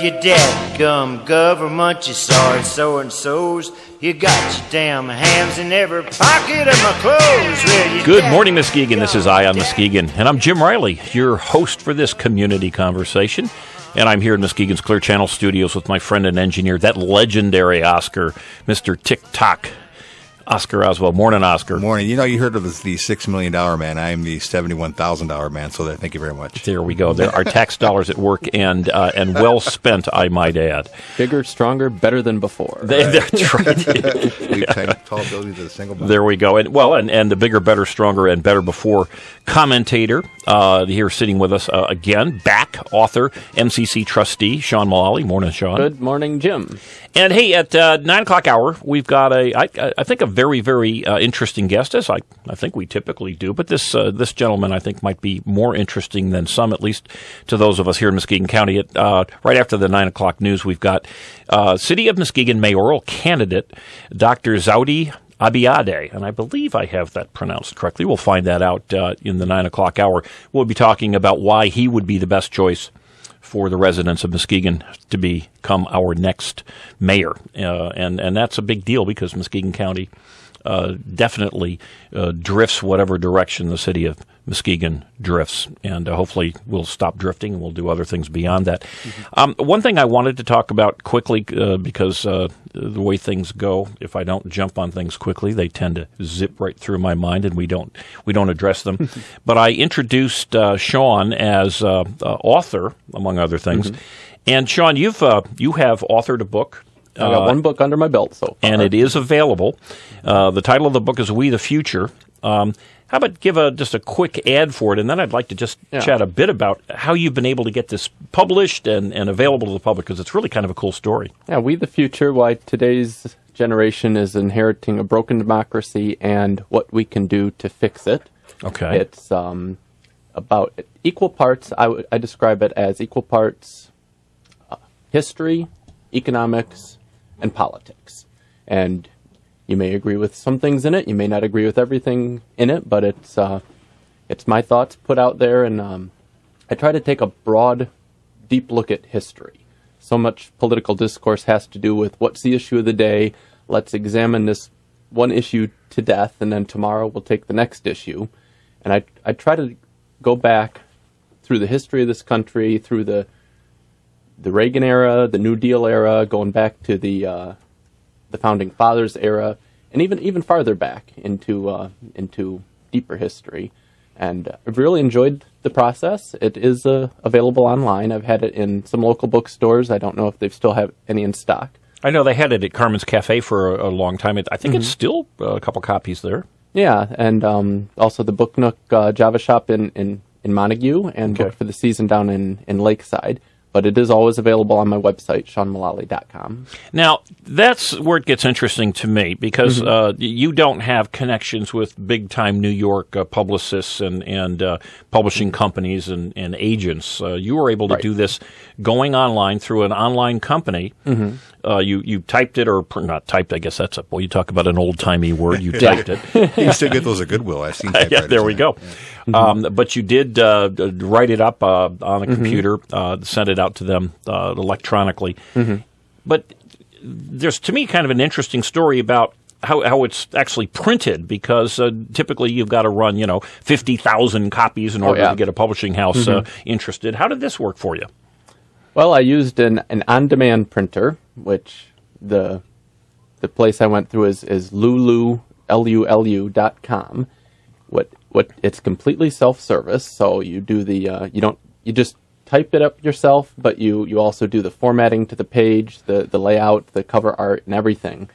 you dadgum government, you sorry so-and-sos. You got your damn hams in every pocket of my clothes. Well, Good morning, Muskegon. This is Ion Muskegon, and I'm Jim Riley, your host for this community conversation. And I'm here in Muskegon's Clear Channel Studios with my friend and engineer, that legendary Oscar, Mr. Tick-Tock, Oscar Oswald. Morning, Oscar. Morning. You know, you heard of the $6 million man. I am the $71,000 man, so thank you very much. There we go. There are tax dollars at work and well spent, I might add. Bigger, stronger, better than before. That's right. Tall buildings with a single bond. There we go. And the bigger, better, stronger, and better before commentator here sitting with us again, back, author, MCC trustee, Sean Mullally. Morning, Sean. Good morning, Jim. And hey, at 9 o'clock hour, we've got I think a very, very interesting guest, as I think we typically do. But this gentleman, I think, might be more interesting than some, at least to those of us here in Muskegon County. Right after the 9 o'clock news, we've got City of Muskegon mayoral candidate, Dr. Zaudi Abiade, and I believe I have that pronounced correctly. We'll find that out in the 9 o'clock hour. We'll be talking about why he would be the best choice for the residents of Muskegon to become our next mayor. And that's a big deal because Muskegon County definitely drifts whatever direction the city of Muskegon drifts. And hopefully we'll stop drifting and we'll do other things beyond that. Mm-hmm. One thing I wanted to talk about quickly, because the way things go, if I don't jump on things quickly, they tend to zip right through my mind and we don't address them. But I introduced Sean as author, among other things. Mm-hmm. And Sean, you have authored a book. I got one book under my belt so far. And it is available. The title of the book is We the Future. How about give just a quick ad for it, and then I'd like to just chat a bit about how you've been able to get this published and available to the public, because it's really kind of a cool story. Yeah, We the Future, why today's generation is inheriting a broken democracy and what we can do to fix it. Okay. It's about equal parts, I describe it as equal parts history, economics, and politics. And you may agree with some things in it. You may not agree with everything in it, but it's my thoughts put out there, and I try to take a broad, deep look at history. So much political discourse has to do with what's the issue of the day. Let's examine this one issue to death, and then tomorrow we'll take the next issue. And I try to go back through the history of this country, through the Reagan era, the New Deal era, going back to the Founding Fathers era, and even farther back into deeper history. And I've really enjoyed the process. It is available online. I've had it in some local bookstores. I don't know if they still have any in stock. I know they had it at Carmen's Cafe for a long time. I think it's still a couple copies there. Yeah, and also the Book Nook Java Shop in Montague, and Book for the Season down in Lakeside. But it is always available on my website, SeanMullally.com. Now, that's where it gets interesting to me, because you don't have connections with big-time New York publicists and publishing companies and agents. You were able to do this going online through an online company. Mm-hmm. You typed it, or not typed, I guess that's you talk about an old-timey word. You typed it. You can still get those at Goodwill. I've seen typewriters. Yeah, there we go. Yeah. But you did write it up on a computer, send it out to them electronically. Mm-hmm. But there's, to me, kind of an interesting story about how it's actually printed, because typically you've got to run 50,000 copies in order to get a publishing house interested. How did this work for you? Well, I used an on-demand printer, which the place I went through is Lulu, LULU.com. What it's completely self-service, so you do you just type it up yourself, but you also do the formatting to the page, the layout, the cover art, and everything.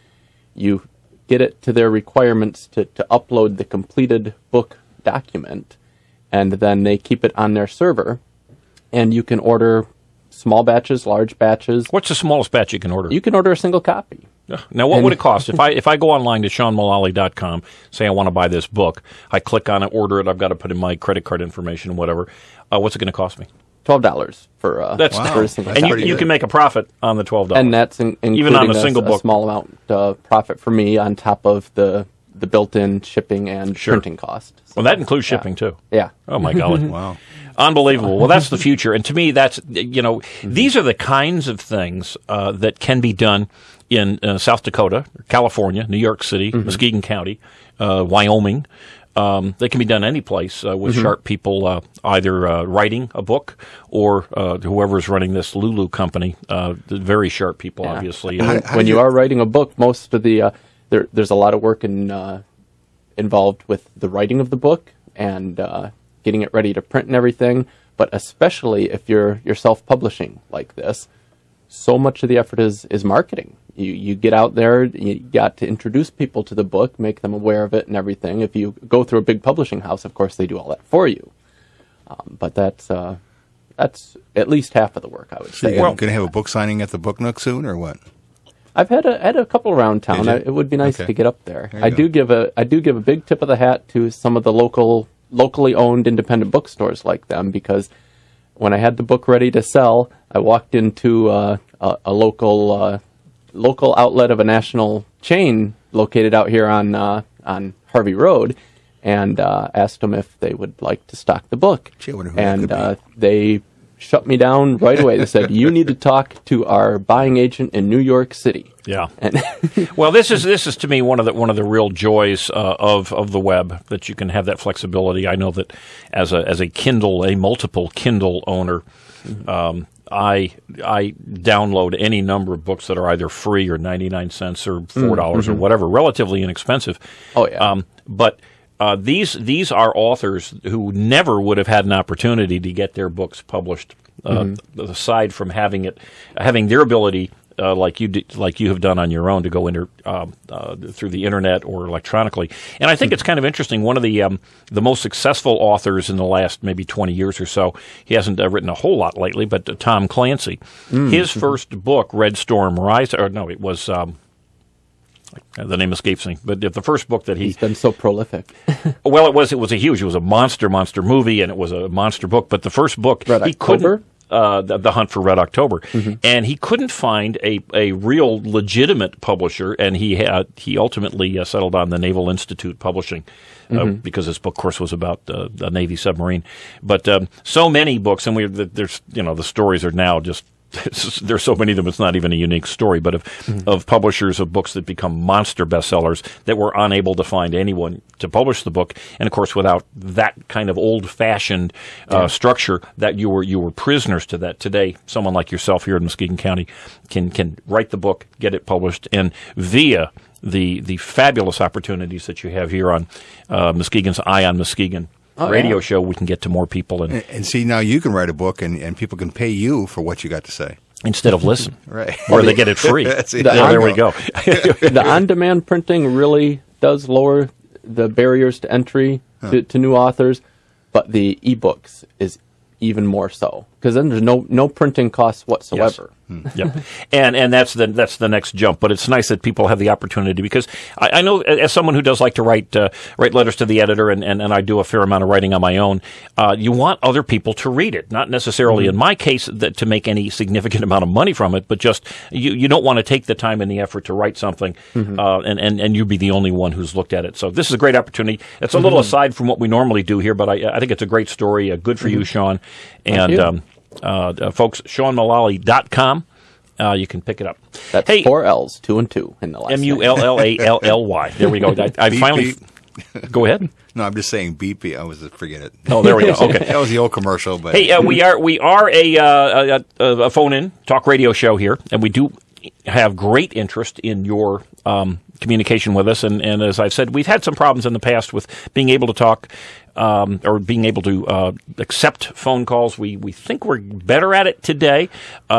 You get it to their requirements to upload the completed book document, and then they keep it on their server, and you can order small batches, large batches. What's the smallest batch you can order? You can order a single copy. Now, what would it cost? If I go online to SeanMullally.com, say I want to buy this book, I click on it, order it, I've got to put in my credit card information and whatever. What's it going to cost me? $12 for a single copy. And you can make a profit on the $12. And that's including even on a single book. A small amount profit for me on top of the built-in shipping and printing cost. So, well, that includes shipping too. Yeah. Oh, my golly. Wow. Unbelievable. Well, that's the future. And to me, that's, these are the kinds of things that can be done in South Dakota, California, New York City, Muskegon County, Wyoming. They can be done any place with sharp people either writing a book or whoever's running this Lulu company. Very sharp people, obviously. When you are writing a book, most of the there's a lot of work involved with the writing of the book and getting it ready to print and everything. But especially if you're self-publishing like this, so much of the effort is marketing. You get out there, you got to introduce people to the book, make them aware of it and everything. If you go through a big publishing house, of course, they do all that for you. But that's at least half of the work, I would say. So you're going to have a book signing at the Book Nook soon, or what? I've had a couple around town. It would be nice to get up there. I do give a big tip of the hat to some of the locally owned independent bookstores like them, because when I had the book ready to sell, I walked into a local outlet of a national chain located out here on Harvey Road, and asked them if they would like to stock the book. Gee, I wonder who and that could be. they shut me down right away. They said, "You need to talk to our buying agent in New York City." Yeah. Well, this is to me one of the real joys of the web, that you can have that flexibility. I know that as a multiple Kindle owner, I download any number of books that are either free or 99 cents or $4 or whatever, relatively inexpensive. Oh yeah. But these are authors who never would have had an opportunity to get their books published, aside from having their ability, like you have done on your own, to go through the internet or electronically. And I think it's kind of interesting. One of the most successful authors in the last maybe 20 years or so, he hasn't written a whole lot lately, but Tom Clancy, his first book, Red Storm Rise, or no, it was. The name escapes me, but the first book that he's been so prolific. Well, it was a monster movie, and it was a monster book. But the first book, he couldn't. The Hunt for Red October, and he couldn't find a real legitimate publisher, and he ultimately settled on the Naval Institute Publishing, because his book, of course, was about a Navy submarine. But so many books, and there's the stories are now just. There's so many of them, it's not even a unique story, but of publishers of books that become monster bestsellers that were unable to find anyone to publish the book. And, of course, without that kind of old-fashioned structure, that you were prisoners to that. Today, someone like yourself here in Muskegon County can write the book, get it published, and via the fabulous opportunities that you have here on Muskegon's Eye on Muskegon radio show, we can get to more people. And see, now you can write a book, and people can pay you for what you got to say. Instead of listen. Right. Or they get it free. There we go. The on-demand printing really does lower the barriers to entry to new authors, but the e-books is even more so, because then there's no printing costs whatsoever. Yes. Yep. And that's the next jump. But it's nice that people have the opportunity, because I know, as someone who does like to write letters to the editor, and I do a fair amount of writing on my own, you want other people to read it. Not necessarily in my case to make any significant amount of money from it, but just you don't want to take the time and the effort to write something and you be the only one who's looked at it. So this is a great opportunity. It's a little aside from what we normally do here, but I think it's a great story. Good for you, Sean. And folks, SeanMullally.com. You can pick it up. That's 4 L's, 2 and 2 in the last name. Mullally. There we go. I finally. Go ahead. No, I'm just saying BP. I was forget it. Oh, there we go. Okay, that was the old commercial. But hey, we are a phone-in talk radio show here, and we do have great interest in your communication with us. And as I've said, we've had some problems in the past with being able to talk or being able to accept phone calls. We think we're better at it today.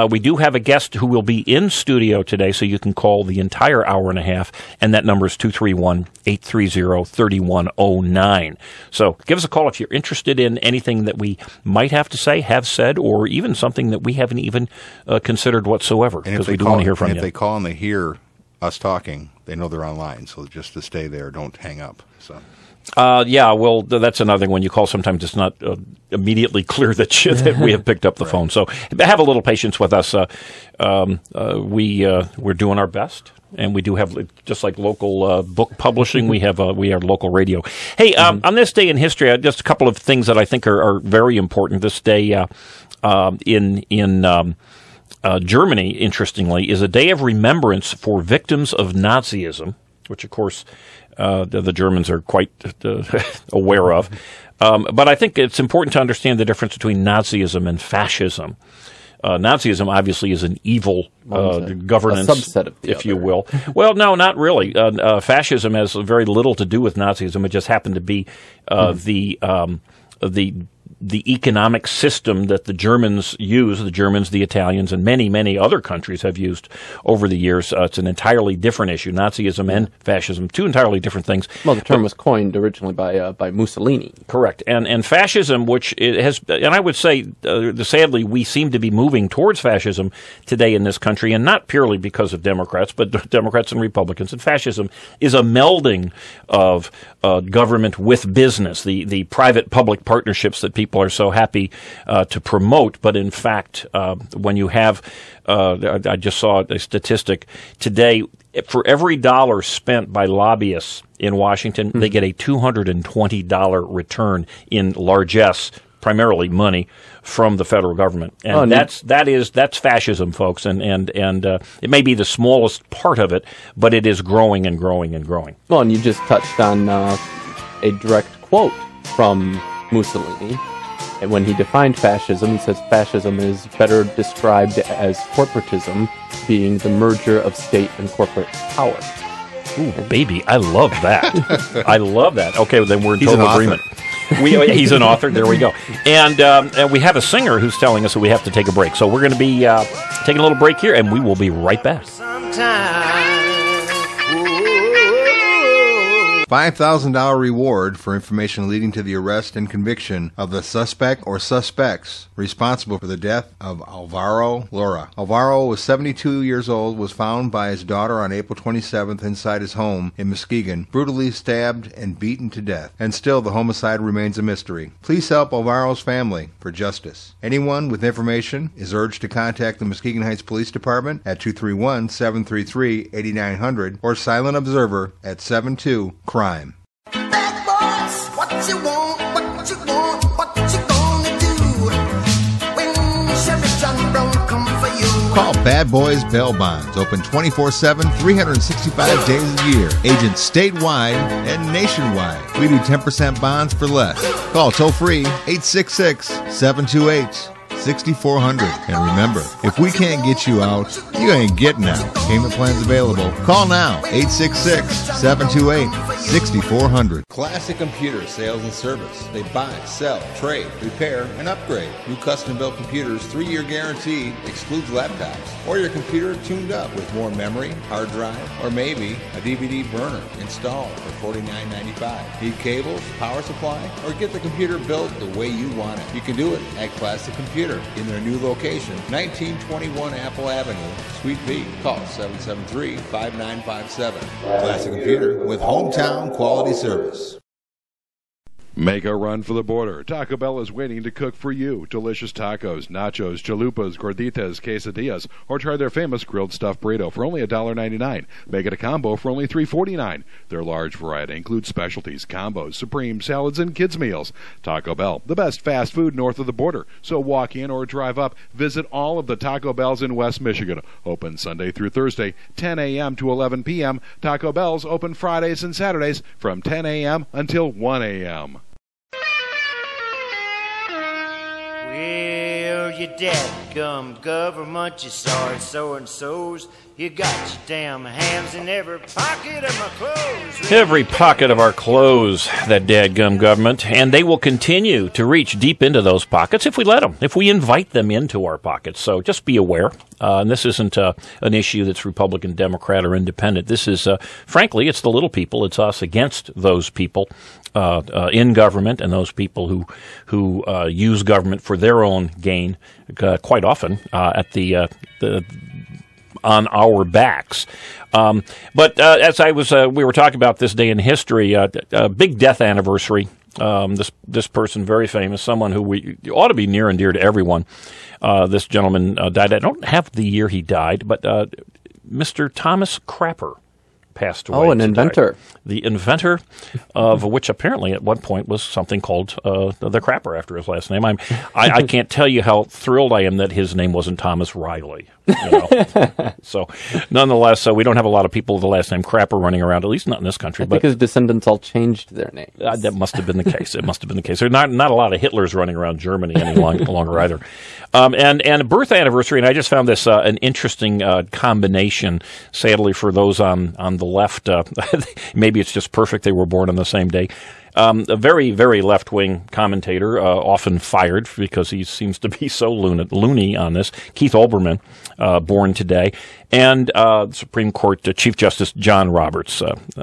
We do have a guest who will be in studio today, so you can call the entire hour and a half, and that number is 231-830-3109. So give us a call if you're interested in anything that we might have to say, have said, or even something that we haven't even considered whatsoever, because we do want to hear from you. If they call and they hear us talking, they know they're online, so just to stay there, don't hang up. So. Well, that's another thing. When you call, sometimes it's not immediately clear that we have picked up the phone. So have a little patience with us. We're doing our best. And we do have, just like local book publishing, we have local radio. Hey, on this day in history, just a couple of things that I think are very important. This day in Germany, interestingly, is a day of remembrance for victims of Nazism, which, of course, the Germans are quite aware of. But I think it's important to understand the difference between Nazism and fascism. Nazism obviously is an evil governance, a subset of if you will. Well, no, not really. Fascism has very little to do with Nazism. It just happened to be the economic system that the Germans use, the Italians, and many, many other countries have used over the years. It's an entirely different issue. Nazism and fascism, two entirely different things. Well, the term was coined originally by Mussolini. Correct. And fascism, which it has, and I would say, sadly, we seem to be moving towards fascism today in this country, and not purely because of Democrats, but Democrats and Republicans. And fascism is a melding of government with business, the private-public partnerships that people are so happy to promote. But in fact, when you have, I just saw a statistic today, for every dollar spent by lobbyists in Washington, they get a $220 return in largesse, primarily money, from the federal government. And that's fascism, folks. And it may be the smallest part of it, but it is growing and growing and growing. Well, and you just touched on a direct quote from Mussolini. And when he defined fascism, he says fascism is better described as corporatism, being the merger of state and corporate power. Ooh, baby, I love that. I love that. Okay, then we're in total agreement. He's an author. There we go. And we have a singer who's telling us that we have to take a break. So we're going to be taking a little break here, and we will be right back. $5,000 reward for information leading to the arrest and conviction of the suspect or suspects responsible for the death of Alvaro Lora. Alvaro was 72 years old, was found by his daughter on April 27th inside his home in Muskegon, brutally stabbed and beaten to death. And still the homicide remains a mystery. Please help Alvaro's family for justice. Anyone with information is urged to contact the Muskegon Heights Police Department at 231-733-8900 or Silent Observer at 72-CRIME. Bad boys, what you want, what you want, what you gonna do when Sheriff John Brown come for you? Call Bad Boys Bail Bonds, open 24/7, 365 days a year. Agents statewide and nationwide. We do 10% bonds for less. Call toll free 866-728-6400. And remember, if we can't get you out, you ain't getting out. Payment plans available. Call now, 866-728-6400. Classic Computer Sales and Service. They buy, sell, trade, repair, and upgrade. New custom-built computers, 3-year guarantee, excludes laptops. Or your computer tuned up with more memory, hard drive, or maybe a DVD burner installed for $49.95. Need cables, power supply, or get the computer built the way you want it. You can do it at Classic Computer in their new location, 1921 Apple Avenue, Suite B. Call 773-5957. Classic Computer with hometown quality service. Make a run for the border. Taco Bell is waiting to cook for you. Delicious tacos, nachos, chalupas, gorditas, quesadillas, or try their famous grilled stuffed burrito for only $1.99. Make it a combo for only $3.49. Their large variety includes specialties, combos, supreme, salads, and kids' meals. Taco Bell, the best fast food north of the border. So walk in or drive up. Visit all of the Taco Bells in West Michigan. Open Sunday through Thursday, 10 a.m. to 11 p.m. Taco Bell's open Fridays and Saturdays from 10 a.m. until 1 a.m. Well, you dadgum government, you sorry so-and-sos. You got your damn hands in every pocket of my clothes. Every pocket of our clothes, that dadgum government. And they will continue to reach deep into those pockets if we let them, if we invite them into our pockets. So just be aware. And this isn't an issue that's Republican, Democrat, or Independent. This is, frankly, it's the little people. It's us against those people in government and those people who use government for their own gain, quite often at the on our backs. But as we were talking about this day in history, a big death anniversary. This person, very famous, someone who we ought to be near and dear to everyone. This gentleman died. I don't have the year he died, but Mr. Thomas Crapper passed away. Oh, an today. inventor. The inventor of which apparently at one point was something called the Crapper after his last name. I can't tell you how thrilled I am that his name wasn't Thomas Riley. So, nonetheless, we don't have a lot of people with the last name Crapper running around, at least not in this country. I think his descendants all changed their names. That must have been the case. It must have been the case. There are not a lot of Hitlers running around Germany any longer either. And a birth anniversary, and I just found this an interesting combination, sadly, for those on the left. Maybe it's just perfect they were born on the same day. A very, very left-wing commentator, often fired because he seems to be so loony on this, Keith Olbermann, born today, and Supreme Court Chief Justice John Roberts,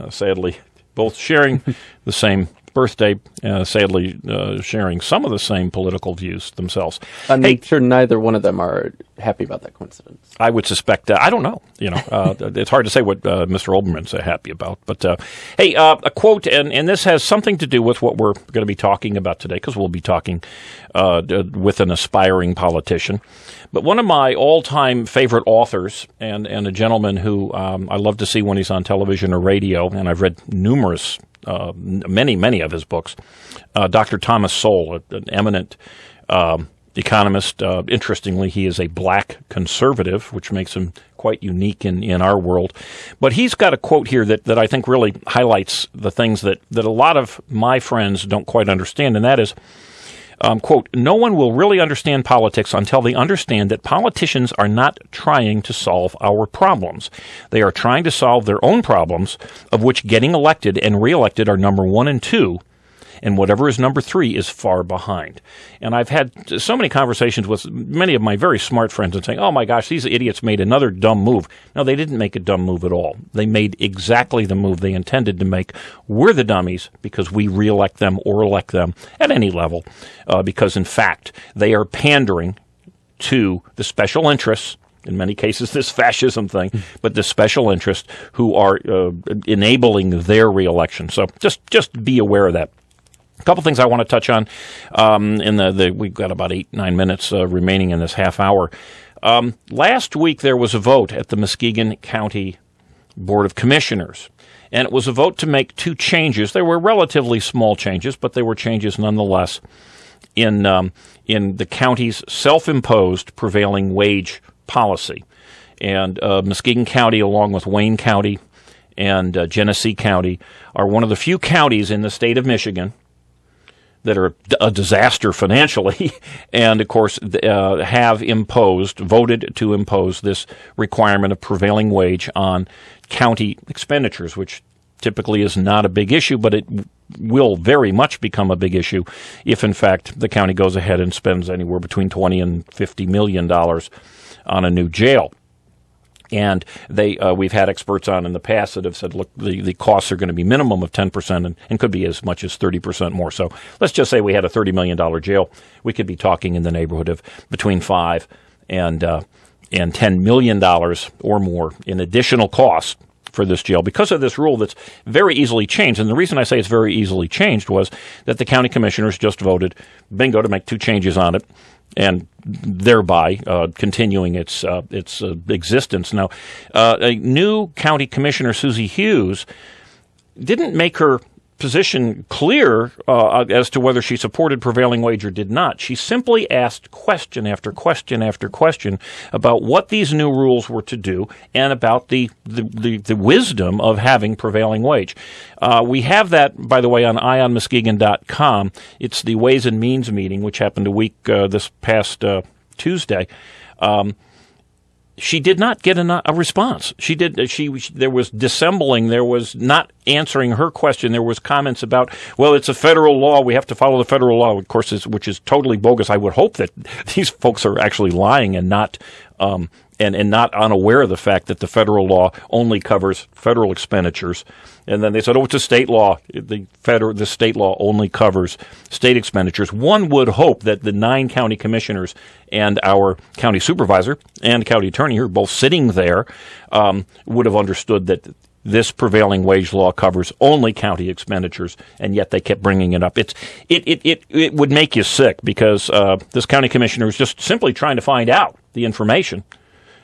sadly, both sharing the same birthday, sadly sharing some of the same political views themselves. I'm sure neither one of them are happy about that coincidence. I would suspect. I don't know. It's hard to say what Mr. Olbermann's happy about. But hey, a quote, and this has something to do with what we're going to be talking about today, because we'll be talking with an aspiring politician. But one of my all-time favorite authors, and a gentleman who I love to see when he's on television or radio, and I've read many of his books, Dr. Thomas Sowell, an eminent economist. Interestingly, he is a black conservative, which makes him quite unique in our world. But he's got a quote here that I think really highlights the things that a lot of my friends don't quite understand, and that is, quote, "No one will really understand politics until they understand that politicians are not trying to solve our problems. They are trying to solve their own problems, of which getting elected and reelected are number 1 and 2, and whatever is number 3 is far behind." And I've had so many conversations with many of my very smart friends and saying, oh my gosh, these idiots made another dumb move. No, they didn't make a dumb move at all. They made exactly the move they intended to make. We're the dummies because we reelect them or elect them at any level, because in fact they are pandering to the special interests, in many cases this fascism thing, but the special interests who are enabling their reelection. So just be aware of that. A couple things I want to touch on. We've got about 8-9 minutes remaining in this half hour. Last week there was a vote at the Muskegon County Board of Commissioners, and it was a vote to make 2 changes. They were relatively small changes, but they were changes nonetheless in the county's self-imposed prevailing wage policy. And Muskegon County, along with Wayne County and Genesee County, are one of the few counties in the state of Michigan that are a disaster financially, and of course have voted to impose this requirement of prevailing wage on county expenditures, which typically is not a big issue, but it will very much become a big issue if, in fact, the county goes ahead and spends anywhere between $20 and $50 million on a new jail. And we've had experts on in the past that have said, look, the costs are going to be minimum of 10% and could be as much as 30% more. So let's just say we had a $30 million jail. We could be talking in the neighborhood of between $5 and $10 million or more in additional costs for this jail because of this rule that's very easily changed. And the reason I say it's very easily changed was that the county commissioners just voted, bingo, to make 2 changes on it, and thereby continuing its existence. Now, a new county commissioner, Susie Hughes, didn't make her position clear as to whether she supported prevailing wage or did not. She simply asked question after question after question about what these new rules were to do and about the wisdom of having prevailing wage. We have that, by the way, on eyeonmuskegon.com. It's the Ways and Means meeting, which happened this past Tuesday. She did not get a response. There was dissembling. There was not answering her question. There was comments about, well, it's a federal law. We have to follow the federal law, of course, which is totally bogus. I would hope that these folks are actually lying and not not unaware of the fact that the federal law only covers federal expenditures. And then they said, oh, it's a state law. The state law only covers state expenditures. One would hope that the 9 county commissioners and our county supervisor and county attorney, who are both sitting there, would have understood that this prevailing wage law covers only county expenditures, and yet they kept bringing it up. It would make you sick because this county commissioner was just simply trying to find out the information,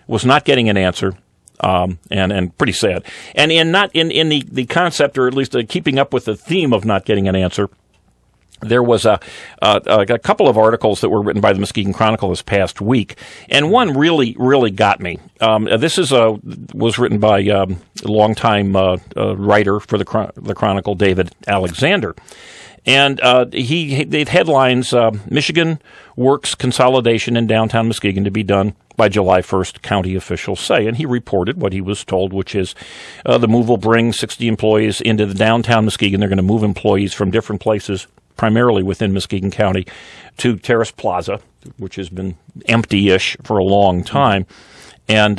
was not getting an answer, and pretty sad. And in the concept, or at least keeping up with the theme of not getting an answer, there was a couple of articles that were written by the Muskegon Chronicle this past week, and one really got me. This was written by a longtime writer for the Chronicle, David Alexander. And they headlines, Michigan works consolidation in downtown Muskegon to be done by July 1st, county officials say. And he reported what he was told, which is the move will bring 60 employees into the downtown Muskegon. They're going to move employees from different places, primarily within Muskegon County, to Terrace Plaza, which has been empty-ish for a long time. And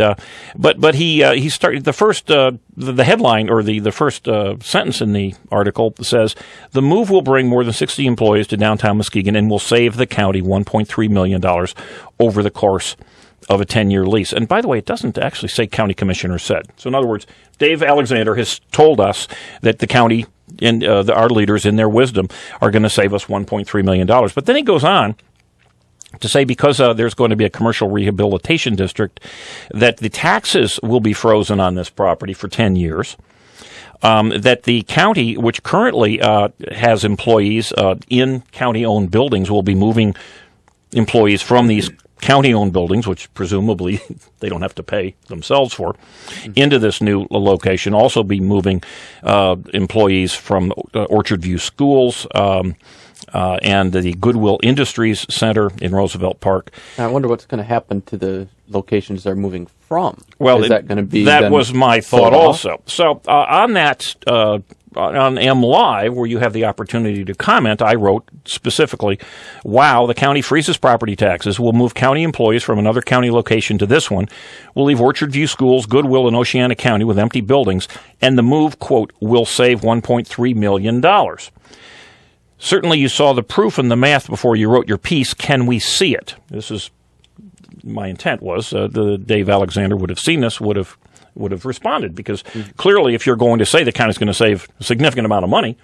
but he started the headline, or the first sentence in the article says the move will bring more than 60 employees to downtown Muskegon and will save the county $1.3 million over the course of a 10-year lease. And by the way, it doesn't actually say county commissioner said. So in other words, Dave Alexander has told us that the county and our leaders in their wisdom are going to save us $1.3 million. But then he goes on to say because there's going to be a commercial rehabilitation district, that the taxes will be frozen on this property for 10 years, that the county, which currently has employees in county-owned buildings, will be moving employees from these county-owned buildings, which presumably they don't have to pay themselves for, into this new location. Also be moving employees from Orchard View Schools, and the Goodwill Industries Center in Roosevelt Park. I wonder what's going to happen to the locations they're moving from. Well, is that going to be? That was my thought also. So on that, on M Live, where you have the opportunity to comment, I wrote specifically, "Wow, the county freezes property taxes. We'll move county employees from another county location to this one. We'll leave Orchard View Schools, Goodwill, and Oceana County with empty buildings, and the move, quote, will save $1.3 million." Certainly you saw the proof and the math before you wrote your piece. Can we see it? This is my intent was Dave Alexander would have seen this, would have responded, because clearly if you're going to say the county's going to save a significant amount of money,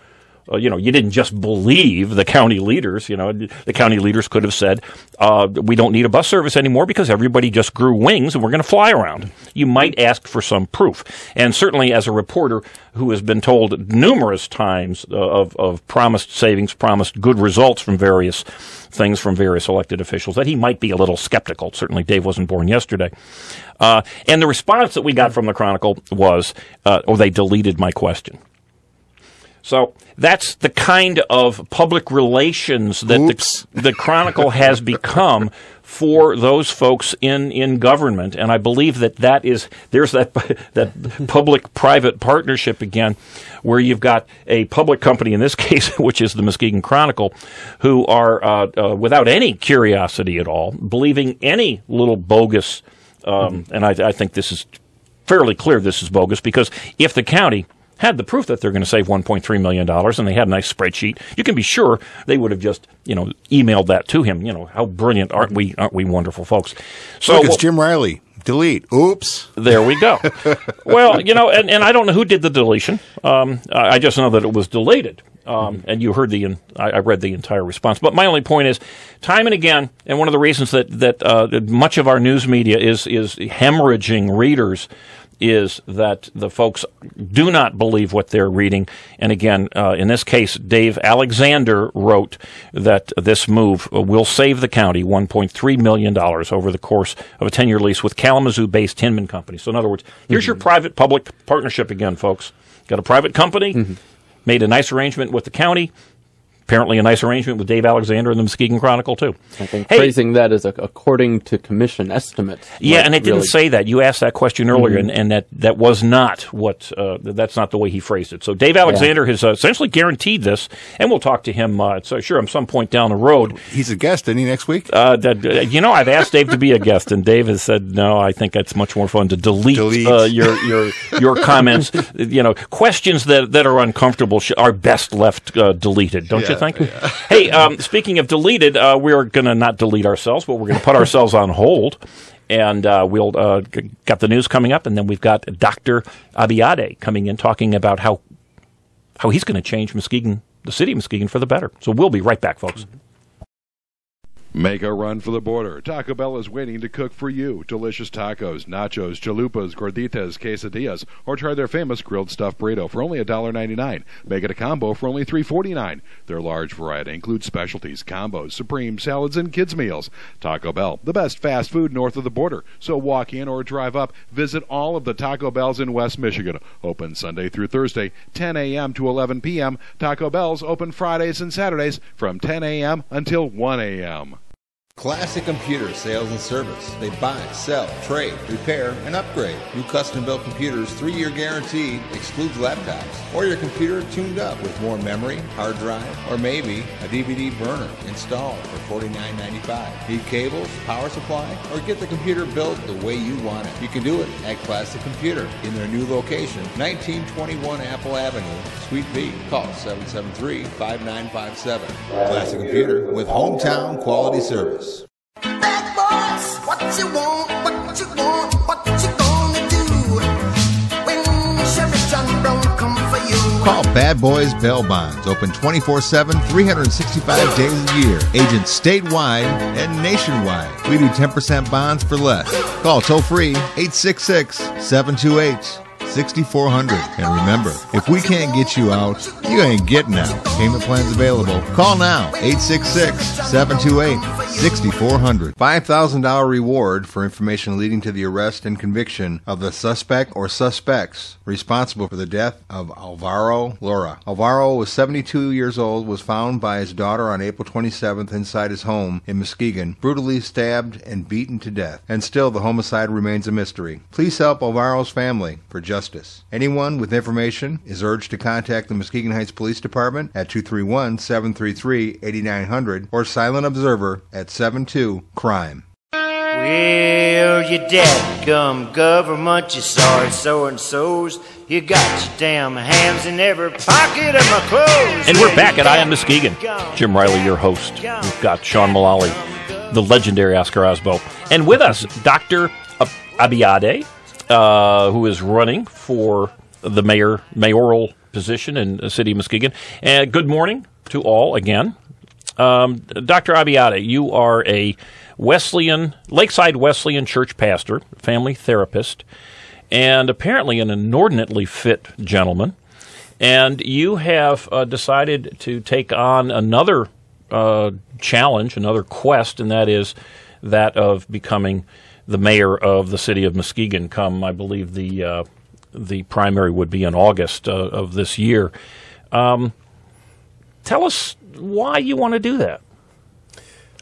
you didn't just believe the county leaders. The county leaders could have said, we don't need a bus service anymore because everybody just grew wings and we're going to fly around. You might ask for some proof. And certainly as a reporter who has been told numerous times of promised savings, promised good results from various things from various elected officials, that he might be a little skeptical. Certainly Dave wasn't born yesterday. And the response that we got from the Chronicle was, they deleted my question. So that's the kind of public relations that the Chronicle has become for those folks in government. And I believe there's that public-private partnership again, where you've got a public company, in this case, which is the Muskegon Chronicle, who are, without any curiosity at all, believing any little bogus, and I think this is fairly clear this is bogus, because if the county had the proof that they're going to save $1.3 million and they had a nice spreadsheet, you can be sure they would have just, emailed that to him. How brilliant aren't we wonderful folks? So look, it's Jim Riley. Delete. Oops. There we go. Well, and I don't know who did the deletion. I just know that it was deleted. And you heard I read the entire response. But my only point is, time and again, and one of the reasons that much of our news media is hemorrhaging readers is that the folks do not believe what they're reading. And again, in this case, Dave Alexander wrote that this move will save the county $1.3 million over the course of a 10-year lease with Kalamazoo-based Hinman Company. So in other words, here's your private-public partnership again, folks. Got a private company, made a nice arrangement with the county, apparently a nice arrangement with Dave Alexander and the Muskegon Chronicle, too. I think phrasing that as according to commission estimates. Yeah, and it didn't say that. You asked that question earlier, and that was not that's not the way he phrased it. So Dave Alexander has essentially guaranteed this, and we'll talk to him, at some point down the road. He's a guest, isn't he, next week? I've asked Dave to be a guest, and Dave has said, no, I think it's much more fun to delete. Your comments. Questions that are uncomfortable are best left deleted, don't you think? Yeah. Hey, speaking of deleted, we're going to not delete ourselves, but we're going to put ourselves on hold. And we'll got the news coming up, and then we've got Dr. Abiade coming in talking about how he's going to change Muskegon, the city of Muskegon, for the better. So we'll be right back, folks. Make a run for the border. Taco Bell is waiting to cook for you. Delicious tacos, nachos, chalupas, gorditas, quesadillas, or try their famous grilled stuffed burrito for only $1.99. Make it a combo for only $3.49. Their large variety includes specialties, combos, supreme salads, and kids' meals. Taco Bell, the best fast food north of the border. So walk in or drive up. Visit all of the Taco Bells in West Michigan. Open Sunday through Thursday, 10 a.m. to 11 p.m. Taco Bell's open Fridays and Saturdays from 10 a.m. until 1 a.m. Classic Computer Sales and Service. They buy, sell, trade, repair, and upgrade. New custom-built computers, 3-year guarantee, excludes laptops. Or your computer tuned up with more memory, hard drive, or maybe a DVD burner installed for $49.95. Need cables, power supply, or get the computer built the way you want it? You can do it at Classic Computer in their new location, 1921 Apple Avenue, Suite B. Call 773-5957. Classic Computer with hometown quality service. Bad boys, what you want, what you want, what you gonna do when Chevy John Brown come for you? Call Bad Boys Bail Bonds. Open 24/7, 365 days a year. Agents statewide and nationwide. We do 10% bonds for less. Call toll free 866-728-6400. And remember, if we can't get you out, you ain't getting out. Payment plans available. Call now, 866-728-6400. $5,000 reward for information leading to the arrest and conviction of the suspect or suspects responsible for the death of Alvaro Lora. Alvaro was 72 years old, was found by his daughter on April 27th inside his home in Muskegon, brutally stabbed and beaten to death. And still, the homicide remains a mystery. Please help Alvaro's family for justice. Anyone with information is urged to contact the Muskegon Heights Police Department at 231-733-8900 or Silent Observer at 72-CRIME. Well, you dadgum government, you sorry so-and-sos. You got your damn hands in every pocket of my clothes. And we're back at I Am Muskegon. Jim Riley, your host. We've got Sean Mullally, the legendary Oscar Osbo. And with us, Dr. Abiade, who is running for the mayoral position in the city of Muskegon. And good morning to all again. Dr. Abiade, you are a Lakeside Wesleyan church pastor, family therapist, and apparently an inordinately fit gentleman. And you have decided to take on another challenge, another quest, and that is that of becoming the mayor of the city of Muskegon come, I believe, the primary would be in August of this year. Tell us why you want to do that.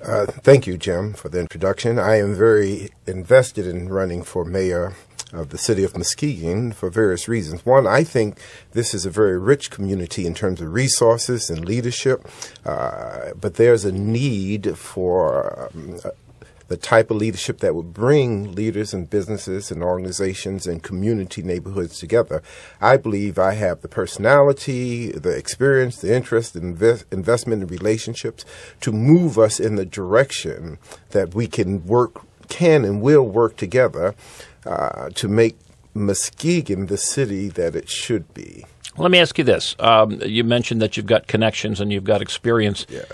Thank you, Jim, for the introduction. I am very invested in running for mayor of the city of Muskegon for various reasons. One, I think this is a very rich community in terms of resources and leadership, but there's a need for the type of leadership that would bring leaders and businesses and organizations and community neighborhoods together. I believe I have the personality, the experience, the interest, the investment in relationships to move us in the direction that we can and will work together to make Muskegon the city that it should be. Let me ask you this. You mentioned that you've got connections and you've got experience. Yes.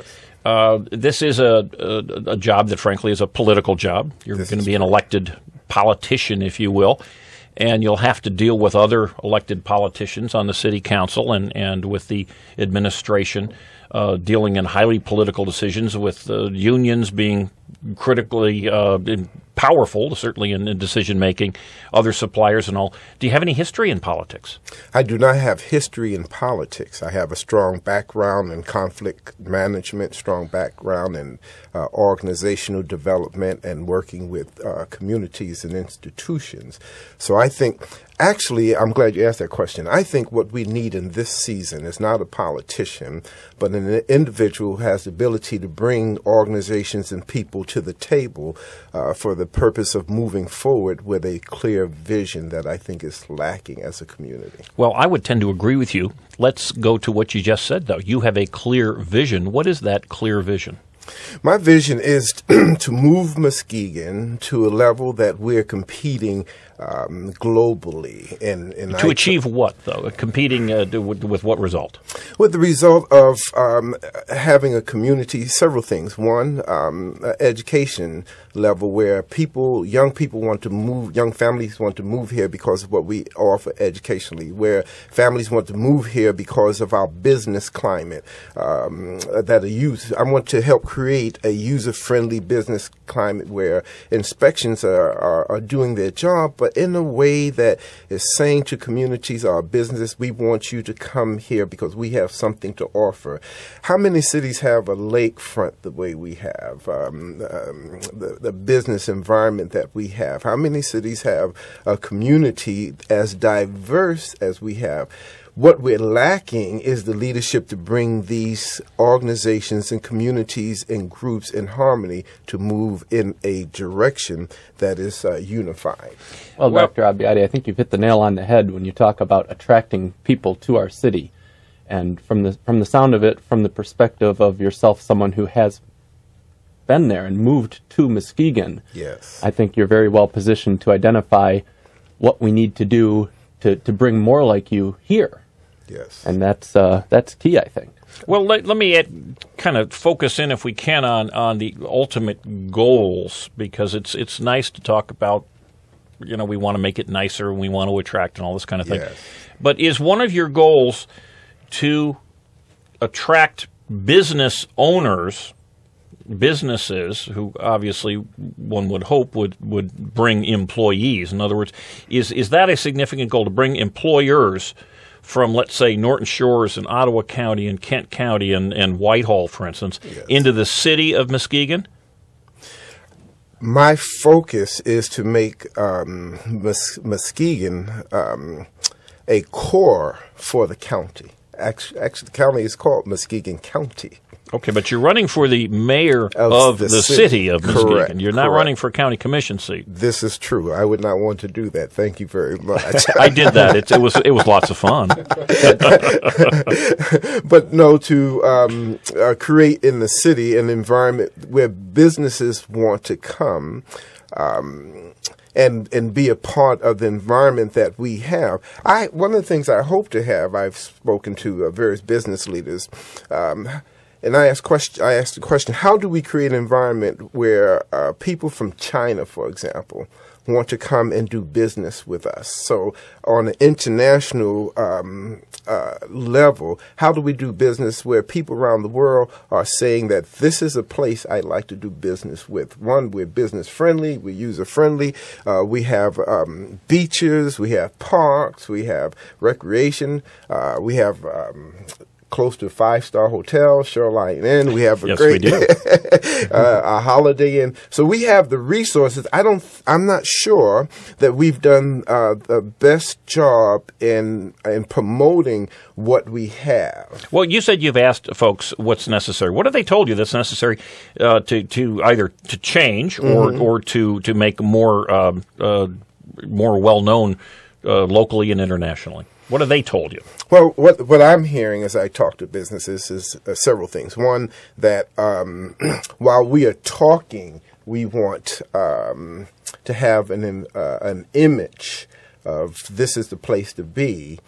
This is a job that, frankly, is a political job. You're going to be an elected politician, if you will, and you'll have to deal with other elected politicians on the city council and with the administration, dealing in highly political decisions, with unions being critically powerful, certainly in decision-making, other suppliers and all. Do you have any history in politics? I do not have history in politics. I have a strong background in conflict management, strong background in organizational development and working with communities and institutions. So I think, actually, I'm glad you asked that question. I think what we need in this season is not a politician, but an individual who has the ability to bring organizations and people to the table for the purpose of moving forward with a clear vision that I think is lacking as a community. Well, I would tend to agree with you. Let's go to what you just said, though. You have a clear vision. What is that clear vision? My vision is to move Muskegon to a level that we're competing globally. And To achieve what, though? Competing with what result? With the result of having a community, several things. One, education level where young people want to move, young families want to move here because of what we offer educationally, where families want to move here because of our business climate. I want to help create a user-friendly business climate where inspections are doing their job, but in a way that is saying to communities, our businesses, we want you to come here because we have something to offer. How many cities have a lakefront the way we have, the business environment that we have? How many cities have a community as diverse as we have? What we're lacking is the leadership to bring these organizations and communities and groups in harmony to move in a direction that is unified. Well, Dr. Abbiati, I think you've hit the nail on the head when you talk about attracting people to our city. And from the sound of it, from the perspective of yourself, someone who has been there and moved to Muskegon, yes, I think you're very well positioned to identify what we need to do to bring more like you here. Yes. And that's key, I think. Well, let me kind of focus in, if we can, on the ultimate goals, because it's nice to talk about, we want to make it nicer and we want to attract and all this kind of thing. Yes. But is one of your goals to attract business owners, businesses who obviously one would hope would bring employees? In other words, is that a significant goal, to bring employers from, let's say, Norton Shores and Ottawa County and Kent County and Whitehall, for instance, yes, into the city of Muskegon? My focus is to make Muskegon a core for the county. Actually, the county is called Muskegon County. Okay, but you're running for the mayor of the city of Muskegon. Correct, You're not correct. running for a county commission seat. This is true. I would not want to do that. Thank you very much. I did that. It was lots of fun. But no, to create in the city an environment where businesses want to come and be a part of the environment that we have. One of the things I hope to have, I've spoken to various business leaders, and I asked the question, how do we create an environment where people from China, for example, want to come and do business with us? So on an international level, how do we do business where people around the world are saying that this is a place I'd like to do business with? One, we're business friendly, we're user friendly, we have beaches, we have parks, we have recreation, we have close to a 5-star hotel, Shoreline Inn. We have a great a Holiday Inn. So we have the resources. I'm not sure that we've done the best job in promoting what we have. Well, you said you've asked folks what's necessary. What have they told you that's necessary to either to change or to make more well known locally and internationally? What have they told you? Well, what I'm hearing as I talk to businesses is several things. One, that while we are talking, we want to have an image of this is the place to be.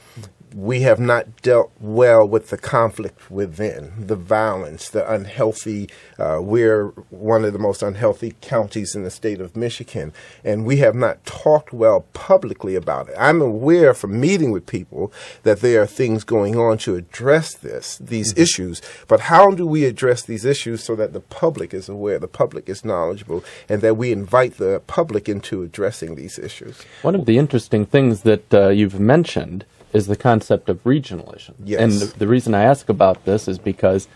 We have not dealt well with the conflict within, the violence, the unhealthy. We're one of the most unhealthy counties in the state of Michigan, and we have not talked well publicly about it. I'm aware from meeting with people that there are things going on to address these issues, but how do we address these issues so that the public is aware, the public is knowledgeable, and that we invite the public into addressing these issues? One of the interesting things that you've mentioned is the concept of regionalism. Yes. And the reason I ask about this is because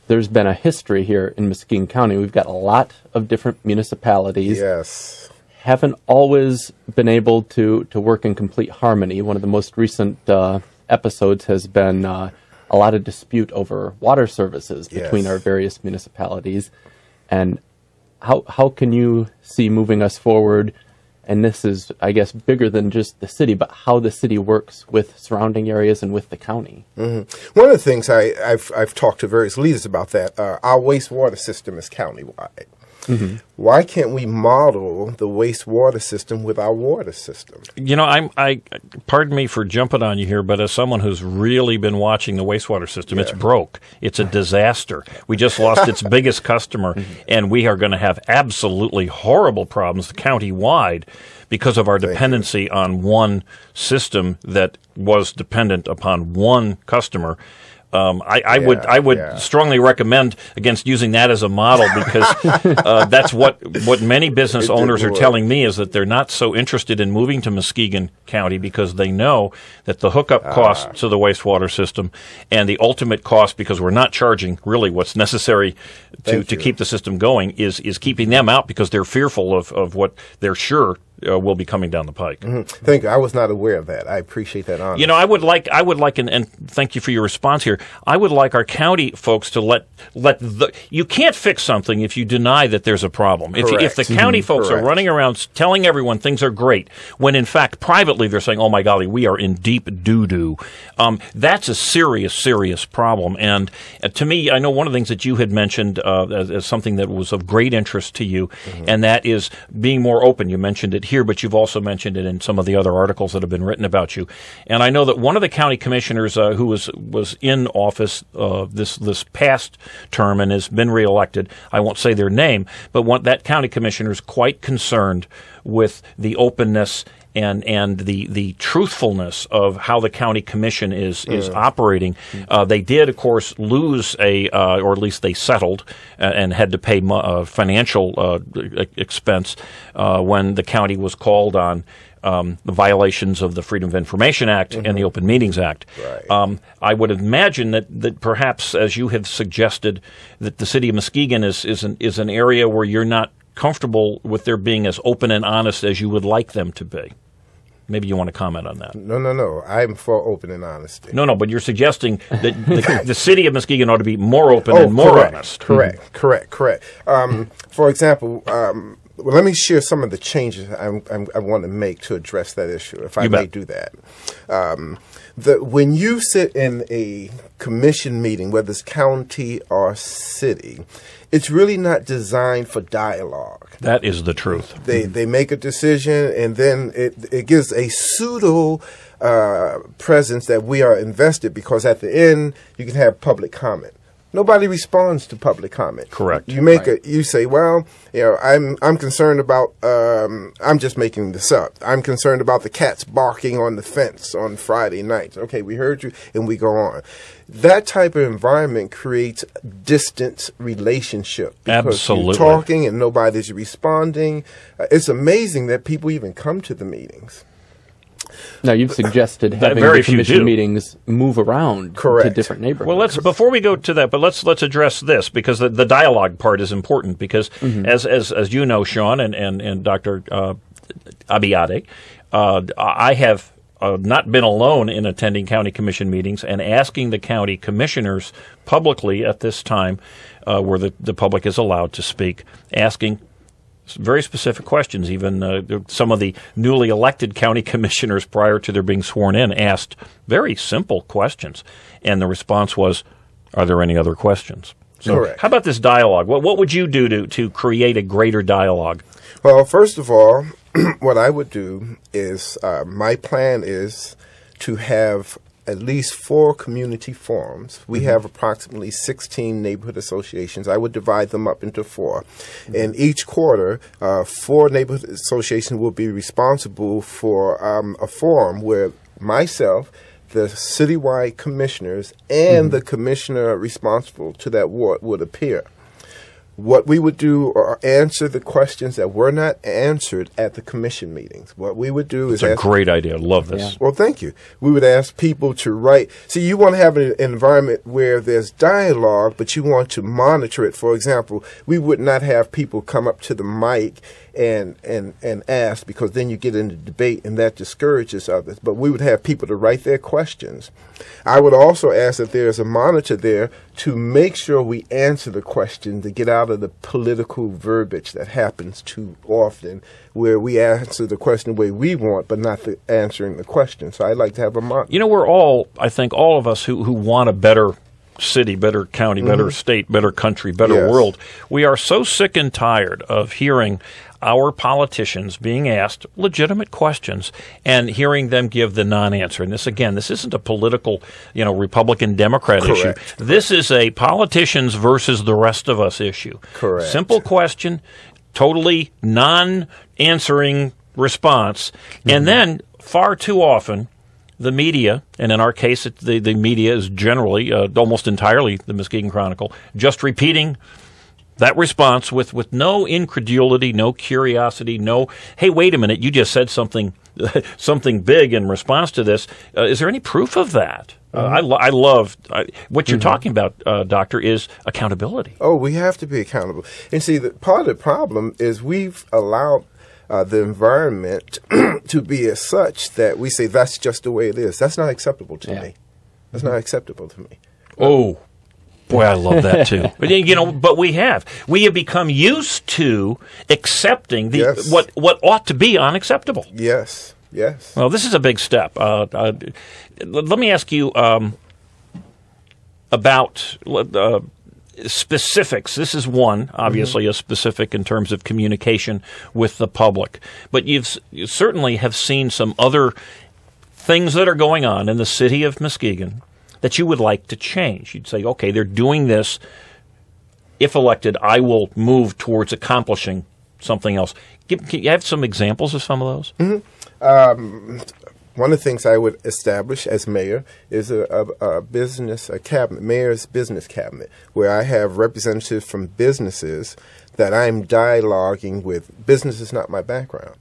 there's been a history here in Muskegon County. We've got a lot of different municipalities. Yes. Haven't always been able to work in complete harmony. One of the most recent episodes has been a lot of dispute over water services between our various municipalities. And how can you see moving us forward And this is, I guess, bigger than just the city, but how the city works with surrounding areas and with the county. Mm-hmm. One of the things I've talked to various leaders about that, our wastewater system is countywide. Mm-hmm. Why can't we model the wastewater system with our water system? You know, I pardon me for jumping on you here, but as someone who's really been watching the wastewater system, it's broke. It's a disaster. We just lost its biggest customer, and we are going to have absolutely horrible problems county-wide because of our dependency on one system that was dependent upon one customer. I would strongly recommend against using that as a model because that's what many business owners are telling me is that they're not so interested in moving to Muskegon County because they know that the hookup cost to the wastewater system and the ultimate cost, because we're not charging really what's necessary to keep the system going, is keeping them out because they're fearful of what they're sure will be coming down the pike. Mm-hmm. Thank you. I was not aware of that. I appreciate that honesty. You know, I would like, and thank you for your response here. I would like our county folks to you can't fix something if you deny that there's a problem. If the county folks are running around telling everyone things are great, when in fact privately they're saying, oh my golly, we are in deep doo-doo, that's a serious, serious problem. And to me, I know one of the things that you had mentioned as something that was of great interest to you, and that is being more open. You mentioned it here, but you've also mentioned it in some of the other articles that have been written about you. And I know that one of the county commissioners who was in office this past term and has been reelected, I won't say their name, but that county commissioner is quite concerned with the openness and the truthfulness of how the county commission is operating. They did, of course, lose or at least they settled and had to pay financial expense when the county was called on the violations of the Freedom of Information Act and the Open Meetings Act. Right. I would imagine that perhaps, as you have suggested, that the city of Muskegon is an area where you're not comfortable with their being as open and honest as you would like them to be. Maybe you want to comment on that. No. I'm for open and honesty. No, but you're suggesting that the city of Muskegon ought to be more open and more honest. Correct. For example, let me share some of the changes I want to make to address that issue, if I may do that. When you sit in a commission meeting, whether it's county or city, it's really not designed for dialogue. That is the truth. They make a decision, and then it gives a pseudo presence that we are invested, because at the end you can have public comment. Nobody responds to public comment. Correct. You say, well, I'm concerned about. I'm just making this up. I'm concerned about the cats barking on the fence on Friday nights. Okay, we heard you, and we go on. That type of environment creates distant relationship. Absolutely. You're talking and nobody's responding. It's amazing that people even come to the meetings. Now, you've suggested having the commission meetings move around to different neighborhoods. Well, before we go to that, but let's address this, because the dialogue part is important, because as you know, Sean and Dr. Abiyade, I have not been alone in attending county commission meetings and asking the county commissioners publicly at this time, where the public is allowed to speak, asking very specific questions. Even some of the newly elected county commissioners prior to their being sworn in asked very simple questions. And the response was, are there any other questions? So Correct. How about this dialogue? What would you do to create a greater dialogue? Well, first of all, what I would do is, my plan is to have at least 4 community forums. We have approximately 16 neighborhood associations. I would divide them up into 4. And each quarter, 4 neighborhood associations will be responsible for a forum where myself, the citywide commissioners, and the commissioner responsible to that ward would appear. What we would do are answer the questions that were not answered at the commission meetings. What we would do is... It's a great idea. I love this. Yeah. Well, thank you. We would ask people to write. See, you want to have an environment where there's dialogue, but you want to monitor it. For example, we would not have people come up to the mic and ask, because then you get into debate and that discourages others. But we would have people to write their questions. I would also ask that there's a monitor there to make sure we answer the question, to get out of the political verbiage that happens too often, where we answer the question the way we want, but not answering the question. So I'd like to have a motto. You know, we're all, I think, all of us who want a better city, better county, better state, better country, better world. We are so sick and tired of hearing our politicians being asked legitimate questions and hearing them give the non-answer. And this isn't a political, Republican-Democrat issue. This is a politicians versus the rest of us issue. Correct. Simple question, totally non-answering response. And then, far too often, the media, and in our case, the media is generally, almost entirely the Muskegon Chronicle, just repeating that response with no incredulity, no curiosity, no, hey, wait a minute, you just said something big in response to this. Is there any proof of that? I love what you're talking about, Doctor, is accountability. Oh, we have to be accountable. And see, part of the problem is we've allowed the environment to be as such that we say that's just the way it is. That's not acceptable to me. That's not acceptable to me. Oh, boy, I love that too. But we have become used to accepting what ought to be unacceptable. Yes. Well, this is a big step. Let me ask you about specifics. This is one, obviously, a specific in terms of communication with the public. But you certainly have seen some other things that are going on in the city of Muskegon that you would like to change. You'd say, okay, they're doing this. If elected, I will move towards accomplishing something else. Can you have some examples of some of those? One of the things I would establish as mayor is a cabinet, mayor's business cabinet, where I have representatives from businesses that I'm dialoguing with. Business is not my background.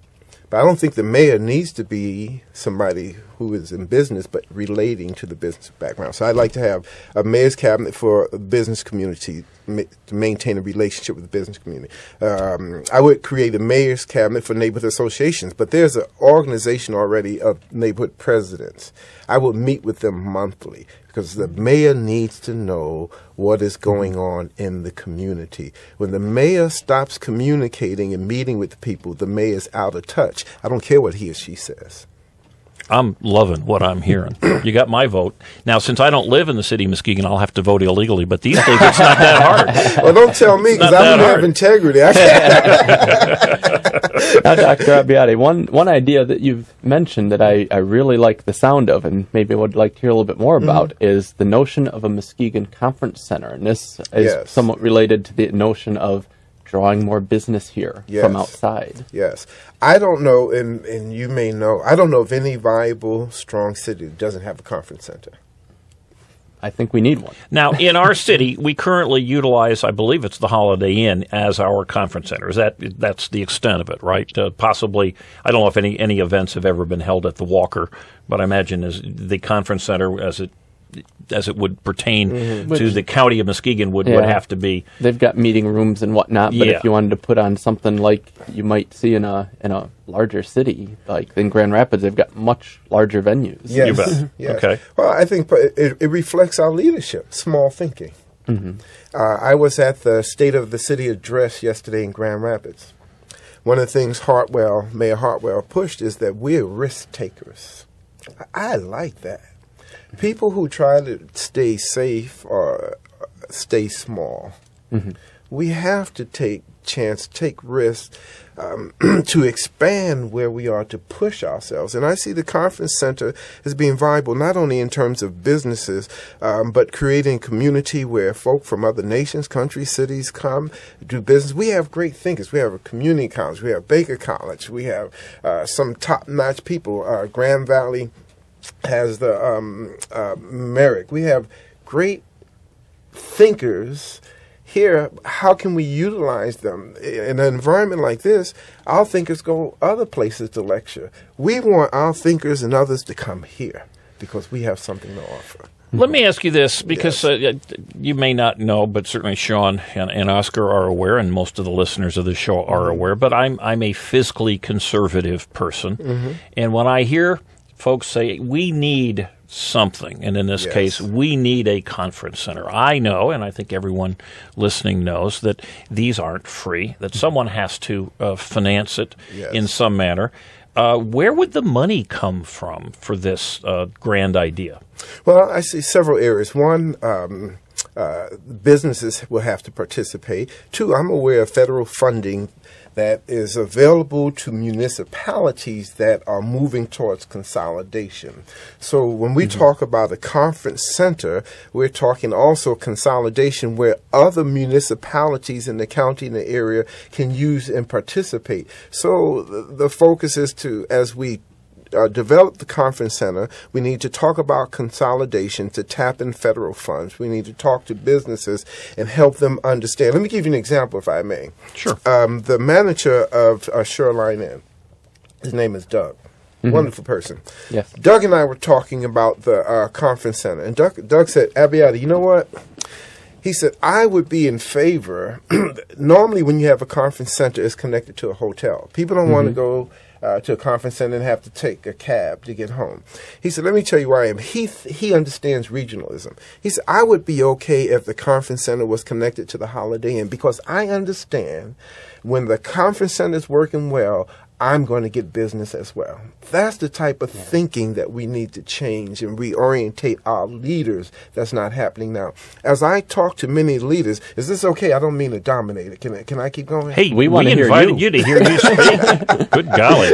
But I don't think the mayor needs to be somebody who is in business but relating to the business background. So I'd like to have a mayor's cabinet for the business community to maintain a relationship with the business community. I would create a mayor's cabinet for neighborhood associations, but there's an organization already of neighborhood presidents. I would meet with them monthly because the mayor needs to know what is going on in the community. When the mayor stops communicating and meeting with the people, the mayor is out of touch. I don't care what he or she says. I'm loving what I'm hearing. You got my vote. Now, since I don't live in the city of Muskegon, I'll have to vote illegally, but these days it's not that hard. Well, don't tell me, because I don't have integrity. Now, Dr. Abbiati, one idea that you've mentioned that I really like the sound of, and maybe would like to hear a little bit more about, is the notion of a Muskegon Conference Center. And this is somewhat related to the notion of drawing more business here from outside. Yes. I don't know, and you may know, I don't know of any viable, strong city that doesn't have a conference center. I think we need one. Now, in our city, we currently utilize, I believe it's the Holiday Inn as our conference center. That's the extent of it, right? Possibly, I don't know if any events have ever been held at the Walker, but I imagine as the conference center as it would pertain to the county of Muskegon would have to be. They've got meeting rooms and whatnot, but if you wanted to put on something like you might see in a larger city, like in Grand Rapids, they've got much larger venues. Yes. You bet. Yes. Okay. Well, I think it reflects our leadership, small thinking. I was at the State of the City address yesterday in Grand Rapids. One of the things Mayor Hartwell pushed is that we're risk takers. I like that. People who try to stay safe or stay small. We have to take risks to expand where we are, to push ourselves. And I see the conference center as being viable not only in terms of businesses, but creating a community where folk from other nations, countries, cities come do business. We have great thinkers. We have a community college. We have Baker College. We have some top-notch people. Grand Valley has the Merrick. We have great thinkers here. How can we utilize them? In an environment like this, our thinkers go other places to lecture. We want our thinkers and others to come here because we have something to offer. Let me ask you this, because you may not know, but certainly Sean and Oscar are aware, and most of the listeners of this show are aware, but I'm a fiscally conservative person. And when I hear folks say, we need something, and in this case, we need a conference center. I know, and I think everyone listening knows, that these aren't free, that someone has to finance it in some manner. Where would the money come from for this grand idea? Well, I see several areas. One, businesses will have to participate. Two, I'm aware of federal funding that is available to municipalities that are moving towards consolidation. So when we talk about a conference center, we're talking also consolidation where other municipalities in the county and the area can use and participate. So the focus is to, as we develop the conference center, we need to talk about consolidation to tap in federal funds. We need to talk to businesses and help them understand. Let me give you an example, if I may. Sure. The manager of Shoreline Inn, his name is Doug. Wonderful person. Yes. Doug and I were talking about the conference center, and Doug said, Abiata, you know what? He said, I would be in favor. Normally, when you have a conference center, it's connected to a hotel. People don't want to go to a conference center and have to take a cab to get home. He said, let me tell you where I am. He understands regionalism. He said, I would be okay if the conference center was connected to the Holiday Inn because I understand when the conference center is working well, I'm going to get business as well. That's the type of thinking that we need to change and reorientate our leaders. That's not happening now. As I talk to many leaders, is this okay? I don't mean to dominate it. Can I keep going? Hey, we invited you to hear you speak. Good golly.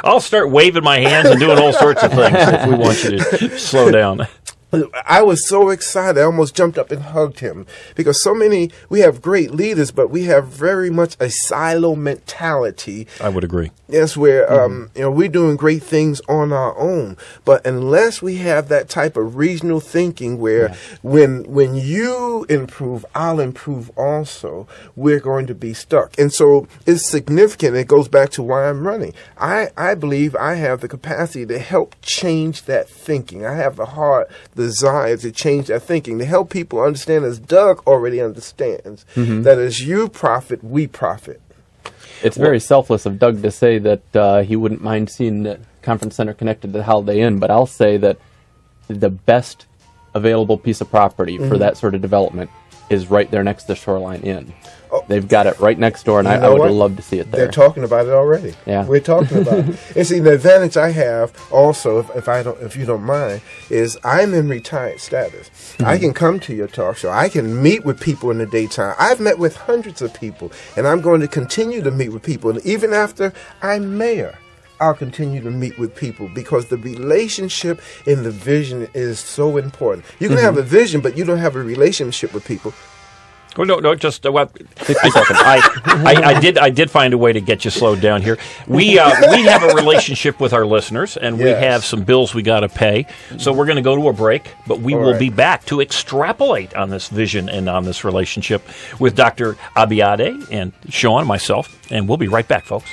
I'll start waving my hands and doing all sorts of things if we want you to slow down. I was so excited. I almost jumped up and hugged him because we have great leaders, but we have very much a silo mentality. I would agree. Yes, where we're doing great things on our own, but unless we have that type of regional thinking, where when you improve, I'll improve also, we're going to be stuck. And so it's significant. It goes back to why I'm running. I believe I have the capacity to help change that thinking. I have the heart desire to change that thinking, to help people understand, as Doug already understands, that as you profit, we profit. It's very selfless of Doug to say that he wouldn't mind seeing the conference center connected to the Holiday Inn, but I'll say that the best available piece of property for that sort of development is right there next to Shoreline Inn. Oh. They've got it right next door, and I would love to see it there. They're talking about it already. Yeah, we're talking about it. And see, the advantage I have also, if you don't mind, is I'm in retired status. I can come to your talk show. I can meet with people in the daytime. I've met with hundreds of people, and I'm going to continue to meet with people. And even after I'm mayor, I'll continue to meet with people because the relationship in the vision is so important. You can have a vision, but you don't have a relationship with people. Oh, no, just 60 seconds. I did find a way to get you slowed down here. We have a relationship with our listeners, and we have some bills we got to pay. So we're going to go to a break, but we will be back to extrapolate on this vision and on this relationship with Dr. Abiade and Sean, myself, and we'll be right back, folks.